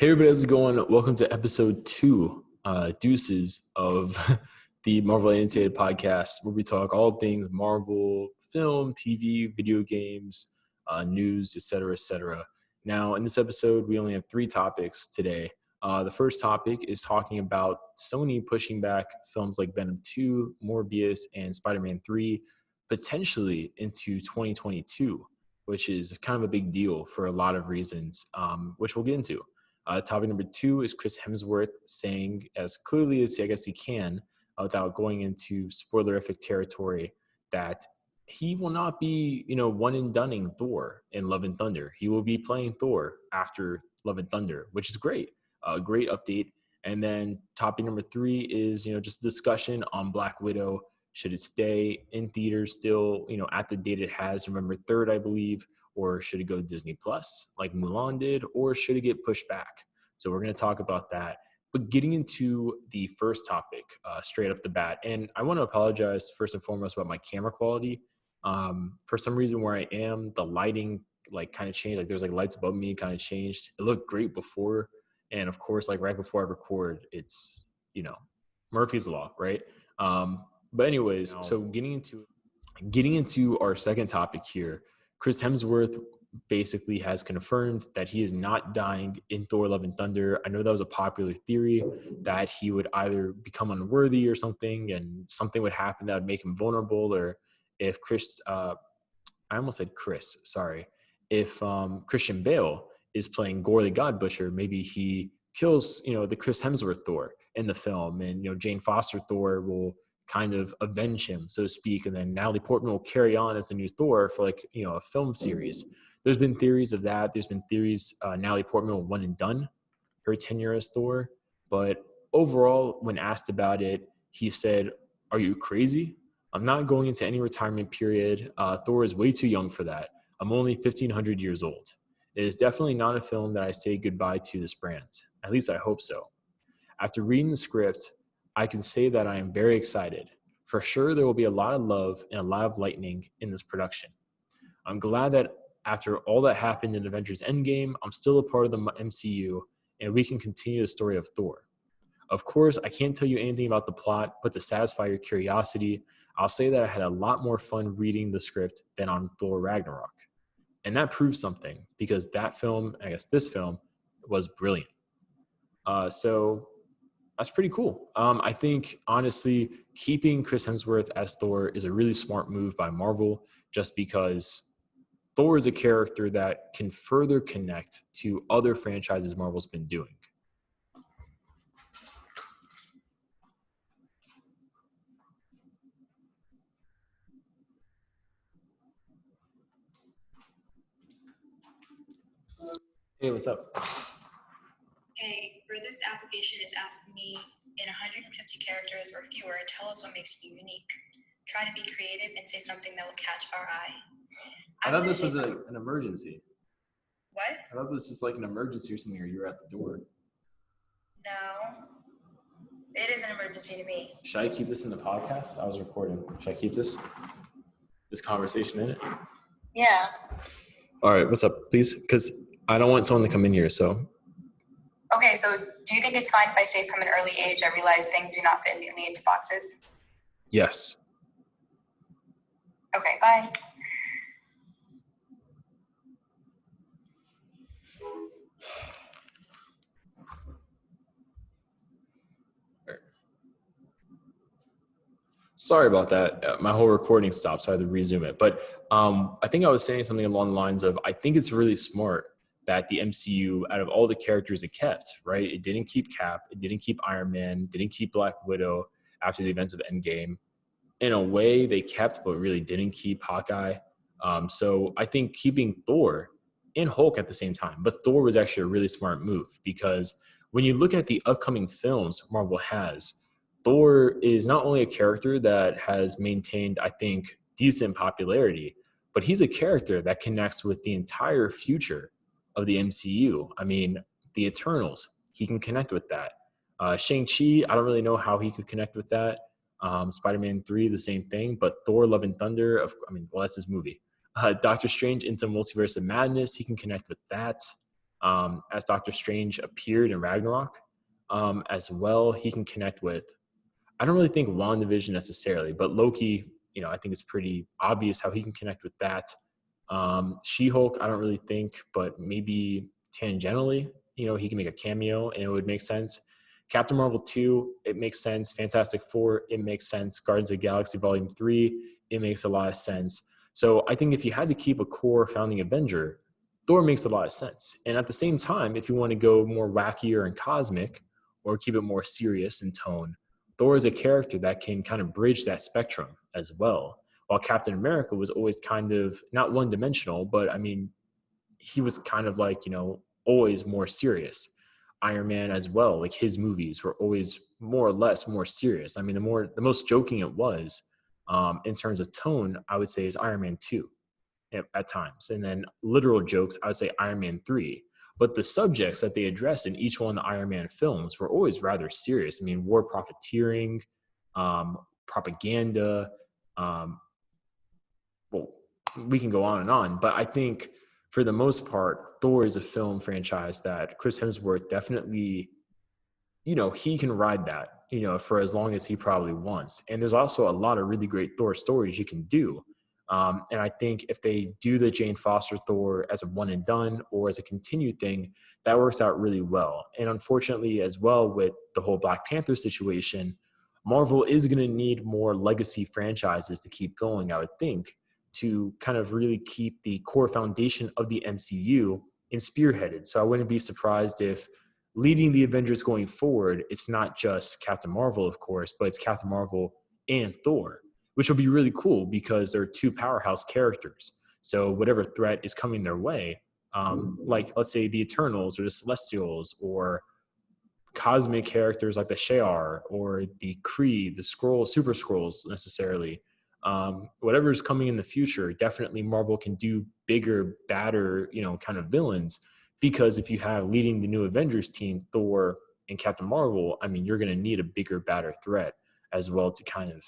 Hey everybody, how's it going? Welcome to episode 2, deuces of the Marvel Annotated podcast, where we talk all things Marvel, film, TV, video games, news, etc., etc. Now, in this episode, we only have 3 topics today. The first topic is talking about Sony pushing back films like Venom 2, Morbius, and Spider-Man 3 potentially into 2022, which is kind of a big deal for a lot of reasons, which we'll get into. Topic number 2 is Chris Hemsworth saying as clearly as I guess he can, without going into spoilerific territory, that he will not be, one and doneing Thor in Love and Thunder. He will be playing Thor after Love and Thunder, which is great. A great update. And then topic number 3 is, just discussion on Black Widow. Should it stay in theaters still, at the date it has, November 3rd, I believe, or should it go to Disney Plus like Mulan did, or should it get pushed back? So we're going to talk about that. But getting into the first topic straight up the bat, and I want to apologize first and foremost about my camera quality. For some reason where I am, the lighting kind of changed. There's lights above me kind of changed. It looked great before. And of course, right before I record, it's, Murphy's Law, right? But anyways, so getting into our second topic here, Chris Hemsworth basically has confirmed that he is not dying in Thor Love and Thunder. I know that was a popular theory that he would either become unworthy or something, and something would happen that would make him vulnerable, or if if Christian Bale is playing Gore the God Butcher, maybe he kills, the Chris Hemsworth Thor in the film, and, Jane Foster Thor will kind of avenge him, so to speak, and then Natalie Portman will carry on as the new Thor for a film series. There's been theories of that. There's been theories Natalie Portman will one and done her tenure as Thor, but overall, when asked about it, he said, "Are you crazy? I'm not going into any retirement period. Thor is way too young for that. I'm only 1,500 years old. It is definitely not a film that I say goodbye to this brand. At least I hope so. After reading the script, I can say that I am very excited. For sure, there will be a lot of love and a lot of lightning in this production. I'm glad that after all that happened in Avengers Endgame, I'm still a part of the MCU, and we can continue the story of Thor. Of course, I can't tell you anything about the plot, but to satisfy your curiosity, I'll say that I had a lot more fun reading the script than on Thor Ragnarok. And that proves something, because that film, I guess this film, was brilliant. So that's pretty cool. I think, honestly, keeping Chris Hemsworth as Thor is a really smart move by Marvel, just because Thor is a character that can further connect to other franchises Marvel's been doing. Hey, what's up? Hey, for this application, it's asking me, in 150 characters or fewer, tell us what makes you unique. Try to be creative and say something that will catch our eye. I thought this was an emergency. What? I thought this was like an emergency or something, or you were at the door. No. It is an emergency to me. Should I keep this in the podcast? I was recording. Should I keep this conversation in it? Yeah. All right, what's up, please? Because I don't want someone to come in here, so. Okay, so do you think it's fine if I say from an early age I realized things do not fit neatly into boxes? Yes. Okay, bye. Sorry about that. My whole recording stopped, so I had to resume it. But I think I was saying something along the lines of, I think it's really smart that the MCU, out of all the characters it kept, right? It didn't keep Cap, it didn't keep Iron Man, didn't keep Black Widow after the events of Endgame. In a way, they kept, but really didn't keep Hawkeye. So I think keeping Thor and Hulk at the same time, but Thor was actually a really smart move, because when you look at the upcoming films Marvel has, Thor is not only a character that has maintained, I think, decent popularity, but he's a character that connects with the entire future of the MCU. I mean, the Eternals, he can connect with that. Shang-Chi, I don't really know how he could connect with that. Spider-Man 3, the same thing. But Thor, Love and Thunder, that's his movie. Doctor Strange into Multiverse of Madness, he can connect with that. as Doctor Strange appeared in Ragnarok. As well, he can connect with, I don't really think WandaVision necessarily, but Loki, I think it's pretty obvious how he can connect with that. She-Hulk, I don't really think, but maybe tangentially, he can make a cameo and it would make sense. Captain Marvel 2, it makes sense. Fantastic Four, it makes sense. Guardians of the Galaxy Volume 3, it makes a lot of sense. So I think if you had to keep a core founding Avenger, Thor makes a lot of sense. And at the same time, if you want to go more wackier and cosmic or keep it more serious in tone, Thor is a character that can kind of bridge that spectrum as well. While Captain America was always kind of not one dimensional, but I mean, he was kind of like, always more serious. Iron Man as well, like his movies were always more or less more serious. I mean, the most joking it was in terms of tone, I would say is Iron Man 2 at times. And then literal jokes, I would say Iron Man 3. But the subjects that they addressed in each one of the Iron Man films were always rather serious. I mean, war profiteering, propaganda. Well, we can go on and on. But I think for the most part, Thor is a film franchise that Chris Hemsworth definitely, he can ride that, for as long as he probably wants. And there's also a lot of really great Thor stories you can do. And I think if they do the Jane Foster Thor as a one and done or as a continued thing, that works out really well. And unfortunately, as well, with the whole Black Panther situation, Marvel is going to need more legacy franchises to keep going, I would think, to kind of really keep the core foundation of the MCU in spearheaded. So I wouldn't be surprised if leading the Avengers going forward, it's not just Captain Marvel, of course, but it's Captain Marvel and Thor, which will be really cool because they're two powerhouse characters. So whatever threat is coming their way, like let's say the Eternals or the Celestials or cosmic characters like the Shi'ar or the Kree, the Super Scrolls necessarily, whatever is coming in the future, definitely Marvel can do bigger, badder, kind of villains. Because if you have leading the new Avengers team, Thor and Captain Marvel, I mean, you're going to need a bigger, badder threat as well to kind of,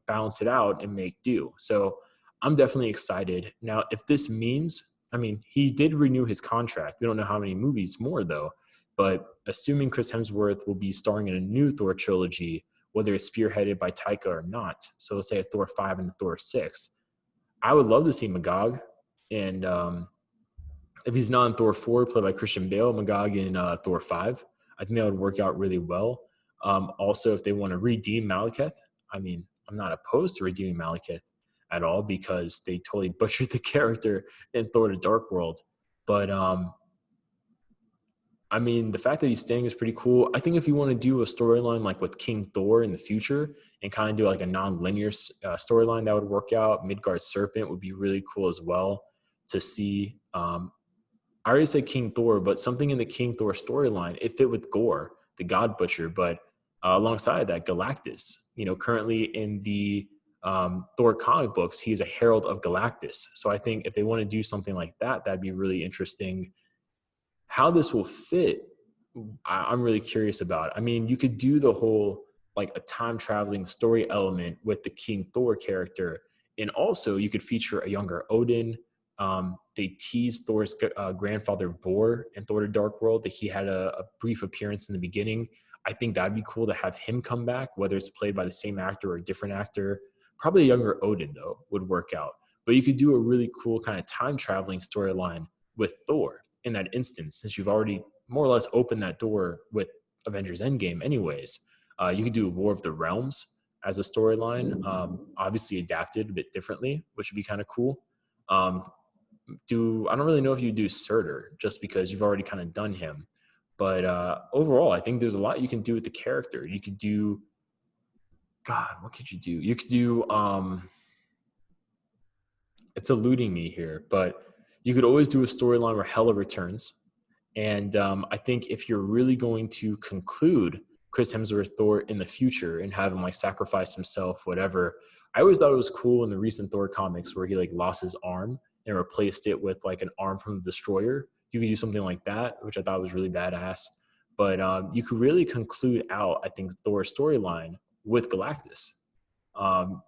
balance it out and make do. So I'm definitely excited. Now, if this means, I mean, he did renew his contract. We don't know how many movies more though, but assuming Chris Hemsworth will be starring in a new Thor trilogy, whether it's spearheaded by Taika or not. So let's say a Thor 5 and a Thor 6. I would love to see Magog. And if he's not in Thor 4, played by Christian Bale, Magog in Thor 5, I think that would work out really well. Also, if they want to redeem Malekith, I mean, I'm not opposed to redeeming Malekith at all because they totally butchered the character in Thor: The Dark World. But I mean, the fact that he's staying is pretty cool. I think if you want to do a storyline like with King Thor in the future and kind of do like a non-linear storyline, that would work out. Midgard Serpent would be really cool as well to see. I already said King Thor, but something in the King Thor storyline, it fit with Gore, the God Butcher, but alongside that, Galactus. Currently in the Thor comic books, he is a herald of Galactus. So I think if they want to do something like that, that'd be really interesting. How this will fit, I'm really curious about. I mean, you could do the whole like a time traveling story element with the King Thor character, and also you could feature a younger Odin. They teased Thor's grandfather Bor in Thor: The Dark World, that he had a brief appearance in the beginning. I think that'd be cool to have him come back, whether it's played by the same actor or a different actor. Probably a younger Odin though would work out. But you could do a really cool kind of time traveling storyline with Thor in that instance, since you've already more or less opened that door with Avengers Endgame anyways. You could do War of the Realms as a storyline, obviously adapted a bit differently, which would be kind of cool. I don't really know if you do Surtur just because you've already kind of done him. But overall, I think there's a lot you can do with the character. You could do, God, what could you do? You could do, it's eluding me here, but you could always do a storyline where Hela returns. And I think if you're really going to conclude Chris Hemsworth Thor in the future and have him like sacrifice himself, whatever, I always thought it was cool in the recent Thor comics where he like lost his arm and replaced it with like an arm from the Destroyer. You could do something like that, which I thought was really badass. But you could really conclude out, I think, Thor's storyline with Galactus.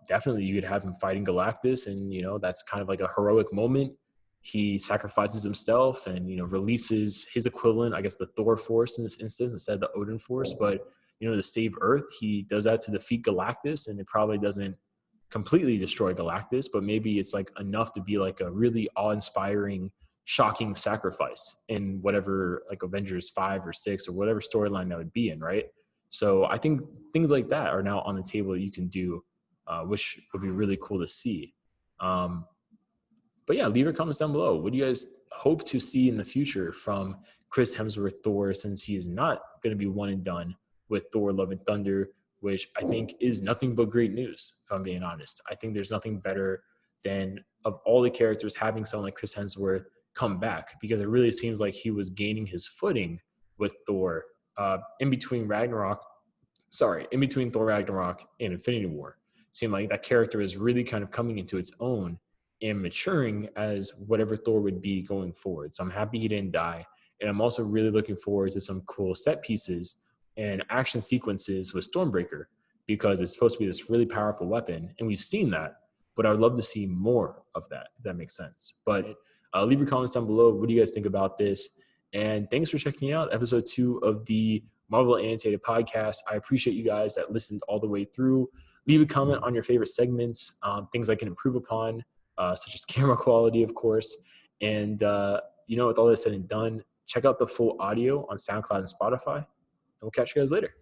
Definitely, you could have him fighting Galactus, and that's kind of like a heroic moment. he sacrifices himself and, releases his equivalent, I guess, the Thor force in this instance instead of the Odin force. But, to save Earth, he does that to defeat Galactus, and it probably doesn't completely destroy Galactus, but maybe it's like enough to be like a really awe-inspiring, shocking sacrifice in whatever, like Avengers 5 or 6 or whatever storyline that would be in, right? So I think things like that are now on the table that you can do, which would be really cool to see. But yeah, leave your comments down below. What do you guys hope to see in the future from Chris Hemsworth Thor, since he is not going to be one and done with Thor Love and Thunder, which I think is nothing but great news, if I'm being honest. I think there's nothing better than, of all the characters, having someone like Chris Hemsworth come back, because it really seems like he was gaining his footing with Thor in between Thor Ragnarok and Infinity War. It seemed like that character is really kind of coming into its own and maturing as whatever Thor would be going forward. So I'm happy he didn't die. And I'm also really looking forward to some cool set pieces and action sequences with Stormbreaker, because it's supposed to be this really powerful weapon. And we've seen that, but I would love to see more of that, if that makes sense. But leave your comments down below. What do you guys think about this? And thanks for checking out episode 2 of the Marvel Annotated podcast. I appreciate you guys that listened all the way through. Leave a comment on your favorite segments, things I can improve upon, such as camera quality, of course. And, with all this said and done, check out the full audio on SoundCloud and Spotify. And we'll catch you guys later.